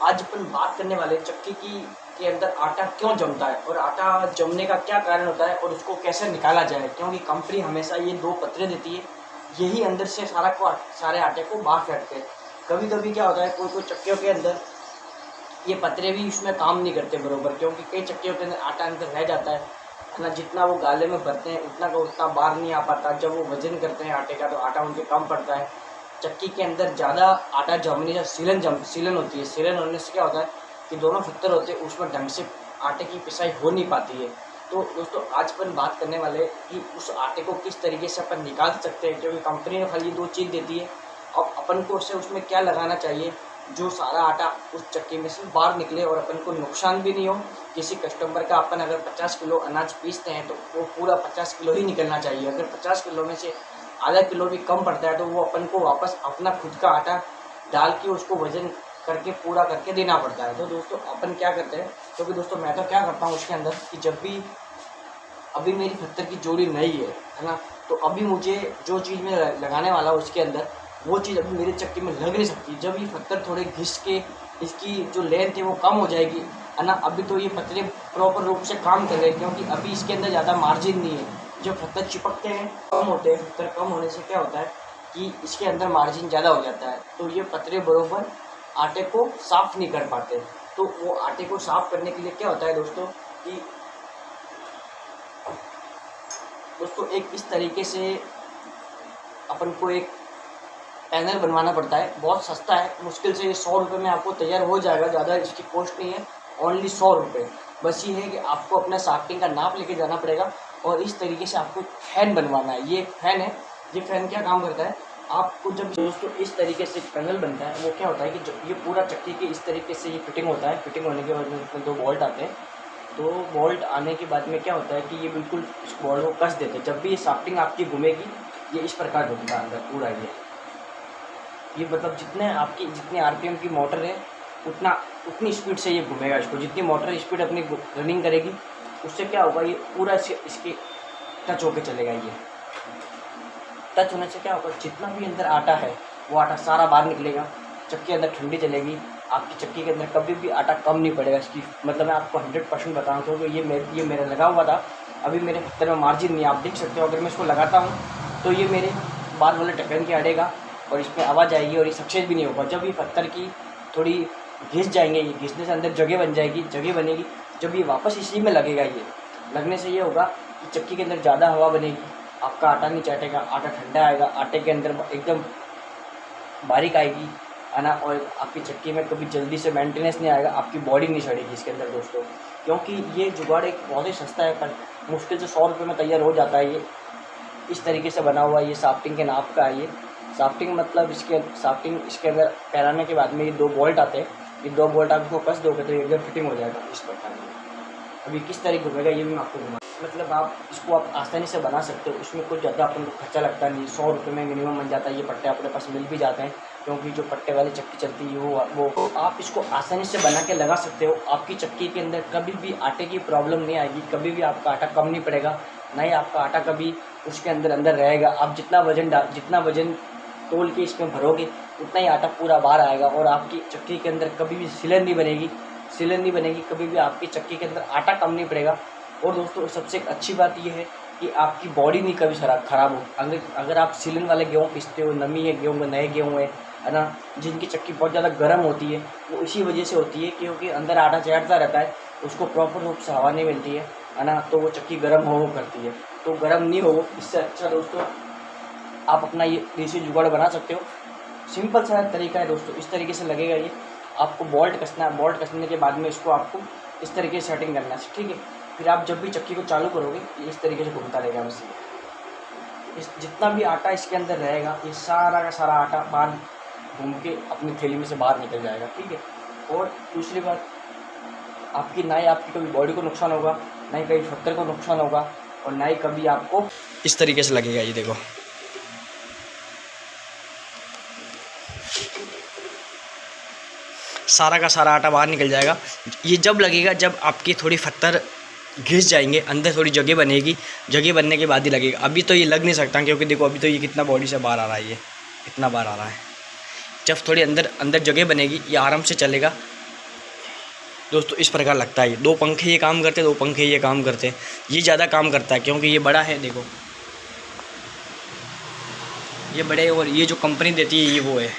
आज अपन बात करने वाले चक्की की के अंदर आटा क्यों जमता है और आटा जमने का क्या कारण होता है और उसको कैसे निकाला जाए, क्योंकि कंपनी हमेशा ये दो पतरे देती है, यही अंदर से सारे आटे को बाहर फेंकते हैं। कभी कभी क्या होता है, कोई कोई चक्कियों के अंदर ये पतरे भी उसमें काम नहीं करते बरोबर, क्योंकि कई चक्कियों के अंदर आटा अंदर रह जाता है ना, जितना वो गाले में भरते हैं उतना का उतना बाहर नहीं आ पाता। जब वो वजन करते हैं आटे का तो आटा उनके कम पड़ता है। चक्की के अंदर ज़्यादा आटा जमने से सीलन होती है। सीलन होने से क्या होता है कि दोनों पत्थर होते हैं उसमें ढंग से आटे की पिसाई हो नहीं पाती है। तो दोस्तों आज अपन बात करने वाले कि उस आटे को किस तरीके से अपन निकाल सकते हैं, क्योंकि कंपनी ने खाली दो चीज़ देती है। अब अपन को उसमें क्या लगाना चाहिए जो सारा आटा उस चक्की में से बाहर निकले और अपन को नुकसान भी नहीं हो। किसी कस्टमर का अपन अगर 50 किलो अनाज पीसते हैं तो वो पूरा 50 किलो ही निकलना चाहिए। अगर 50 किलो में से आधा किलो भी कम पड़ता है तो वो अपन को वापस अपना खुद का आटा डाल के उसको वजन करके पूरा करके देना पड़ता है। तो दोस्तों अपन क्या करते हैं, क्योंकि दोस्तों मैं तो क्या करता हूँ उसके अंदर कि जब भी अभी मेरी पत्थर की जोड़ी नई है ना, तो अभी मुझे जो चीज़ मैं लगाने वाला हूँ उसके अंदर वो चीज़ अभी मेरे चक्की में लग नहीं सकती। जब ये पत्थर थोड़े घिस के इसकी जो लेंथ है वो कम हो जाएगी है ना, अभी तो ये पत्थर प्रॉपर रूप से काम कर रहे हैं, क्योंकि अभी इसके अंदर ज़्यादा मार्जिन नहीं है। जब पत्थर चिपकते हैं कम होते हैं, पत्थर कम होने से क्या होता है कि इसके अंदर मार्जिन ज़्यादा हो जाता है, तो ये पत्थर बरोबर आटे को साफ़ नहीं कर पाते। तो वो आटे को साफ़ करने के लिए क्या होता है दोस्तों कि एक इस तरीके से अपन को एक पैनल बनवाना पड़ता है। बहुत सस्ता है, मुश्किल से 100 रुपये में आपको तैयार हो जाएगा, ज़्यादा इसकी कॉस्ट नहीं है, ओनली 100 रुपये। बस ये है कि आपको अपना साफ्टिंग का नाप लेके जाना पड़ेगा और इस तरीके से आपको फैन बनवाना है। ये फैन है, ये फैन क्या काम करता है, आपको जब दोस्तों इस तरीके से पैनल बनता है वो क्या होता है कि जब ये पूरा चक्की के इस तरीके से ये फिटिंग होता है। फिटिंग होने के बाद में इसमें 2 बोल्ट आते हैं। तो बोल्ट आने के बाद में क्या होता है कि ये बिल्कुल इस बोल्ट को कस देते हैं। जब भी ये साफ्टिंग आपकी घूमेगी ये इस प्रकार घूमता है अंदर पूरा। ये मतलब जितने आरपीएम की मोटर है उतनी स्पीड से ये घूमेगा इसको। जितनी मोटर स्पीड अपनी रनिंग करेगी उससे क्या होगा, ये पूरा इसके टच होके चलेगा। ये टच होने से क्या होगा, जितना भी अंदर आटा है वो आटा सारा बाहर निकलेगा। चक्की अंदर ठंडी चलेगी, आपकी चक्की के अंदर कभी भी आटा कम नहीं पड़ेगा। इसकी मतलब मैं आपको 100% बता रहा हूँ, क्योंकि ये मेरा लगा हुआ था। अभी मेरे पत्थर में मार्जिन नहीं, आप देख सकते हो। अगर मैं इसको लगाता हूँ तो ये मेरे बाल वाले ढक्कन के अड़ेगा और इसमें आवाज़ आएगी और ये सक्सेस भी नहीं होगा। जब ये पत्थर की थोड़ी घिस जाएंगे, ये घिसने से अंदर जगह बन जाएगी, जगह बनेगी, जब ये वापस इसी में लगेगा, ये लगने से ये होगा कि चक्की के अंदर ज़्यादा हवा बनेगी, आपका आटा नहीं चाटेगा, आटा ठंडा आएगा, आटे के अंदर एकदम बारीक आएगी है ना, और आपकी चक्की में कभी जल्दी से मेंटेनेंस नहीं आएगा, आपकी बॉडी नहीं सड़ेगी इसके अंदर दोस्तों। क्योंकि ये जुगाड़ एक बहुत ही सस्ता है, पर मुश्किल से 100 रुपये में तैयार हो जाता है। ये इस तरीके से बना हुआ है, ये साफ्टिंग के नाप का है। ये साफ्टिंग मतलब इसके अंदर फैलाने के बाद में ये 2 बोल्ट आते हैं। ये 2 बोल्ट आप इसको कस दोगे तो एकदम फिटिंग हो जाएगा इस प्रकार में। अभी किस तरीके घूमेगा ये भी मैं आपको घुमा, मतलब इसको आप आसानी से बना सकते हो। इसमें कुछ ज़्यादा अपन को खर्चा लगता नहीं, 100 रुपये में मिनिमम बन जाता है। ये पट्टे अपने पास मिल भी जाते हैं, क्योंकि जो पट्टे वाली चक्की चलती है वो आप इसको आसानी से बना के लगा सकते हो। आपकी चक्की के अंदर कभी भी आटे की प्रॉब्लम नहीं आएगी, कभी भी आपका आटा कम नहीं पड़ेगा, ना ही आपका आटा कभी उसके अंदर रहेगा। आप जितना वजन तोल के इसमें भरोगे उतना ही आटा पूरा बाहर आएगा और आपकी चक्की के अंदर कभी भी सीलन नहीं बनेगी, कभी भी आपकी चक्की के अंदर आटा कम नहीं पड़ेगा। और दोस्तों सबसे अच्छी बात यह है कि आपकी बॉडी नहीं कभी ख़राब हो। अगर आप सीलन वाले गेहूँ पीसते हो, नमी है गेहूँ में, नए गेहूँ है ना, जिनकी चक्की बहुत ज़्यादा गर्म होती है, वो इसी वजह से होती है क्योंकि अंदर आटा चढ़ता रहता है, उसको प्रॉपर रूप से हवा नहीं मिलती है ना, तो वो चक्की गर्म हो करती है। तो गर्म नहीं हो, इससे अच्छा दोस्तों आप अपना ये देसी जुगाड़ बना सकते हो। सिंपल सा तरीका है दोस्तों, इस तरीके से लगेगा ये। आपको बोल्ट कसना है, बोल्ट कसने के बाद में इसको आपको इस तरीके से सेटिंग करना है, ठीक है। फिर आप जब भी चक्की को चालू करोगे ये इस तरीके से घूमता रहेगा मशीन। जितना भी आटा इसके अंदर रहेगा ये सारा का सारा आटा बाहर घूम के अपनी थैली में से बाहर निकल जाएगा, ठीक है। और दूसरी बात, ना ही आपकी कभी बॉडी को नुकसान होगा, ना ही कभी पत्थर को नुकसान होगा, और ना ही कभी आपको इस तरीके से लगेगा। ये देखो सारा का सारा आटा बाहर निकल जाएगा। ये जब लगेगा जब आपकी थोड़ी पत्थर घिस जाएंगे, अंदर थोड़ी जगह बनेगी, जगह बनने के बाद ही लगेगा। अभी तो ये लग नहीं सकता, क्योंकि देखो अभी तो ये कितना बॉडी से बाहर आ रहा है, ये इतना बाहर आ रहा है। जब थोड़ी अंदर जगह बनेगी ये आराम से चलेगा दोस्तों इस प्रकार लगता है। 2 पंखे ये काम करते, 2 पंखे ये काम करते। ये ज़्यादा काम करता है क्योंकि ये बड़ा है, देखो ये बड़े, और ये जो कंपनी देती है ये वो है।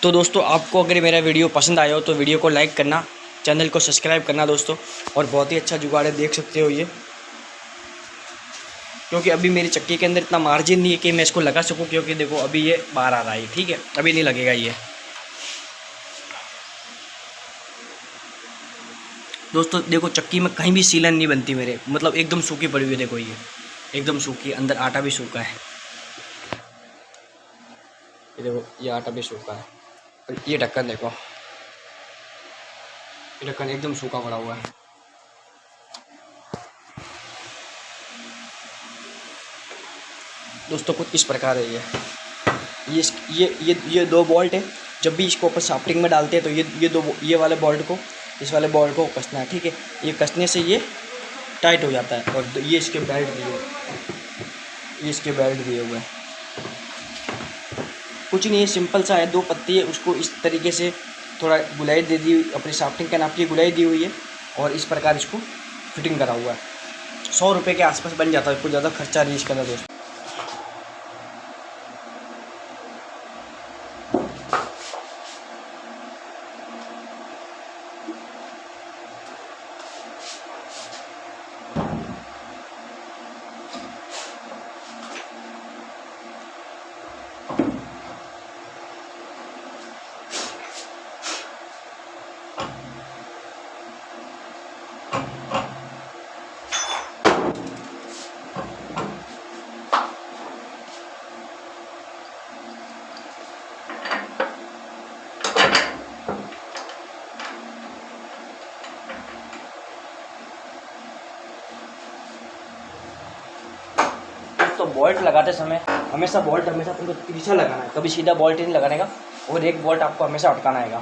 तो दोस्तों आपको अगर मेरा वीडियो पसंद आया हो तो वीडियो को लाइक करना, चैनल को सब्सक्राइब करना दोस्तों। और बहुत ही अच्छा जुगाड़ है, देख सकते हो ये, क्योंकि अभी मेरी चक्की के अंदर इतना मार्जिन नहीं है कि मैं इसको लगा सकूं, क्योंकि देखो अभी ये बाहर आ रहा है, ठीक है, अभी नहीं लगेगा ये। दोस्तों देखो चक्की में कहीं भी सीलन नहीं बनती मेरे, मतलब एकदम सूखी पड़ी हुई है, देखो ये एकदम सूखी, अंदर आटा भी सूखा है, ये देखो ये आटा भी सूखा है। और ये ढक्कन देखो, ये ढक्कन एकदम सूखा पड़ा हुआ है। दोस्तों कुछ इस प्रकार है ये 2 बोल्ट है। जब भी इसको ऊपर शाफ्टिंग में डालते हैं तो ये वाले बोल्ट को, इस वाले बोल्ट को कसना है, ठीक है। ये कसने से ये टाइट हो जाता है। और ये इसके बेल्ट दिए, ये इसके बेल्ट दिए हुए हैं। कुछ नहीं है, सिंपल सा है, 2 पत्ती है, उसको इस तरीके से थोड़ा गुलाई दे दी, अपनी शाफ्टिंग के नाप की गुलाई दी हुई है, और इस प्रकार इसको फिटिंग करा हुआ है। 100 रुपये के आसपास बन जाता है, कुछ ज़्यादा खर्चा नहीं इसका दोस्तों। तो बोल्ट लगाते समय हमेशा बोल्ट तुमको पीछे लगाना है, कभी सीधा बोल्ट नहीं लगाने का, और एक बोल्ट आपको हमेशा अटकाना है।